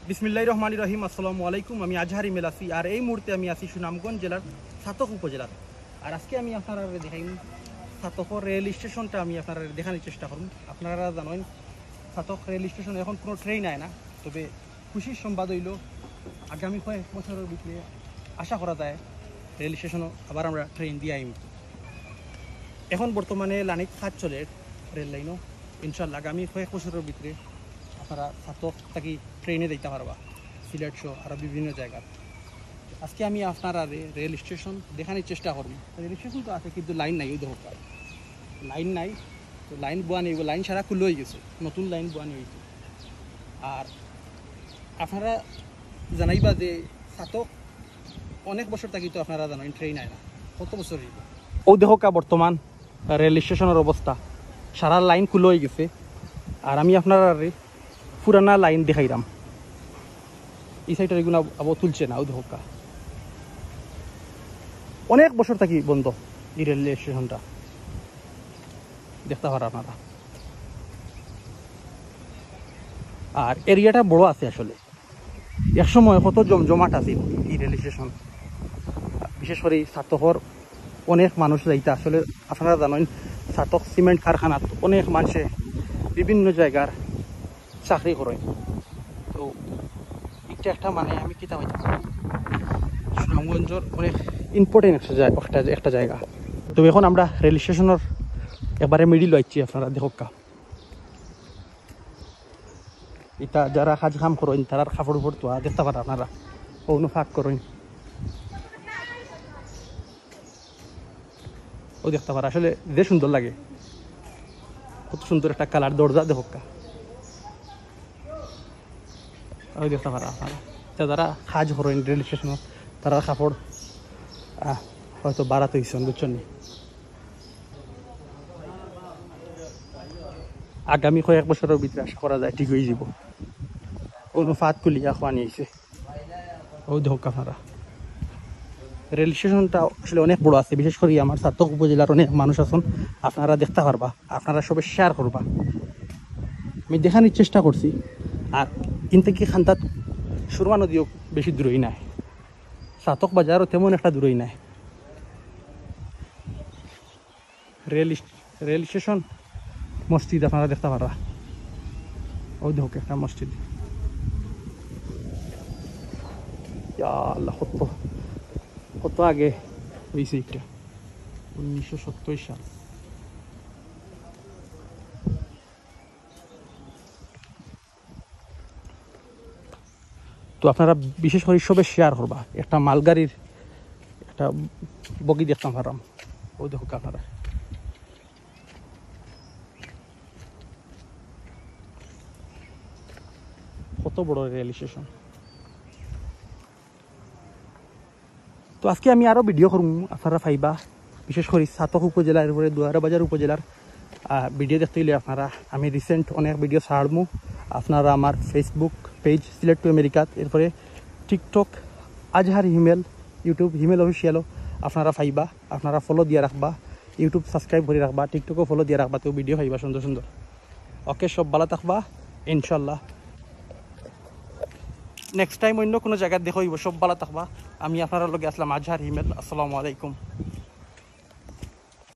বিসমিল্লাহির রহমানির রহিম। আসসালামু আলাইকুম। আমি আজহার ইমেল আছি, আর এই মুহূর্তে আমি আছি সুনামগঞ্জ জেলার ছাতক উপজেলার। আর আজকে আমি আপনারা দেখাইম ছাতক রেল স্টেশনটা আমি আপনারা দেখানোর চেষ্টা করুন। আপনারা জানেন ছাতক রেল স্টেশনে এখন কোনো ট্রেন আয় না, তবে খুশির সংবাদ হইল আগামী কয়েক বছরের ভিতরে আশা করা যায় রেল স্টেশনও আবার আমরা ট্রেন দিয়ে আইম। এখন বর্তমানে লাইনের কাজ চলে রেল লাইনও, ইনশাল্লাহ আগামী কয়েক বছরের ভিতরে আপনারা ছাতক থাকি ট্রেনে যাইতে পারবা সিলেট সহ আরও বিভিন্ন জায়গার। আজকে আমি আপনারা রেল স্টেশন দেখানোর চেষ্টা করব। রেল স্টেশন তো আছে কিন্তু লাইন নাই, ওই দরকার লাইন নাই, তো লাইন বোয়া নেই, লাইন সারা খুলে হয়ে গেছে, নতুন লাইন বোয়ানি হয়েছে। আর আপনারা জানাইবা যে ছাতক অনেক বছর থাকি তো আপনারা জানেন ট্রেন আয় না, কত বছর হইব। ও দেখা বর্তমান রেল স্টেশনের অবস্থা, সারা লাইন খুলে হয়ে গেছে। আর আমি আপনারা পুরানা লাইন দেখাইলাম, এই সাইডের এগুলো আবার তুলছে না, ও দেখা অনেক বছর থাকি বন্ধ এই রেল স্টেশনটা, দেখতে পারা আপনারা। আর এরিয়াটা বড় আছে আসলে, একসময় কত জমজমাট আছে এই রেল স্টেশন, বিশেষ করে ছাতকর অনেক মানুষ যাইতে। আসলে আপনারা জানেন ছাতক সিমেন্ট কারখানাত অনেক মানুষে বিভিন্ন জায়গার চাকরি করেন, তো এটা একটা মানে আমি কিতা হইতাম সুনামগঞ্জের অনেক ইম্পর্টেন্ট একটা জায়গা। তো এখন আমরা রেল স্টেশনের এবারে মিডিল হইছি, আপনারা দেখা এটা যারা কাজ কাম করেন তারা কাপড় উপর তো দেখতে পারেন আপনারা, কোনো ফাঁক করেন ও দেখতে পারে। আসলে যে সুন্দর লাগে, কত সুন্দর একটা কালার দরজা দেখা ওই দেখতে পারা আপনারা। যারা কাজ করেন রেল স্টেশনে তারা কাপড় হয়তো বাড়াতে হয়েছেন, বুঝছেন। আগামী কয়েক বছরের ভিতরে আশা করা যায় ঠিক হয়ে যাব, কোনো ফাঁদ কুলিয়া খোয়া নিয়েছে ও দেখা আপনারা। রেল স্টেশনটা আসলে অনেক বড় আছে, বিশেষ করে আমার ছাতক উপজেলার অনেক মানুষ আছেন, আপনারা দেখতে পারবা, আপনারা সবাই শেয়ার করবা। আমি দেখানোর চেষ্টা করছি। আর ইন থেকে খান্তাত সুরমা নদীও বেশি দূরই নাই, ছাতক বাজারও তেমন একটা দূরই নাই। রেল স্টেশন মসজিদ আপনারা দেখতে পারা, ওই দেখো একটা মসজিদ। আল্লাহ কত আগে হয়েছে এটা, 1970 সাল। তো আপনারা বিশেষ করে সবে শেয়ার করবা। একটা মালগাড়ির একটা বগি দেখতাম পারাম, ওই দেখো আপনারা। কত বড় রেল স্টেশন। তো আজকে আমি আরও ভিডিও করব, আপনারা পাইবা। বিশেষ করে ছাতক উপজেলার উপরে দুয়ারাবাজার উপজেলার ভিডিও দেখতে হলে আপনারা আমি রিসেন্ট অনেক ভিডিও ছাড়বো। আপনারা আমার ফেসবুক পেজ সিলেট টু আমেরিকাত, এরপরে টিকটক আজহার হিমেল, ইউটিউব হিমেল অফিসিয়ালও আপনারা পাইবা। আপনারা ফলো দিয়ে রাখবা, ইউটিউব সাবস্ক্রাইব করে রাখবা, টিকটকও ফলো দিয়ে রাখবা, তো ভিডিও পাইবা সুন্দর সুন্দর। ওকে, সব ভালো থাকবা ইনশাল্লাহ। নেক্সট টাইম অন্য কোনো জায়গায় দেখা হইব, সব ভালো থাকবা। আমি আপনার লগে আসলাম আজহার হিমেল। আসসালামু আলাইকুম।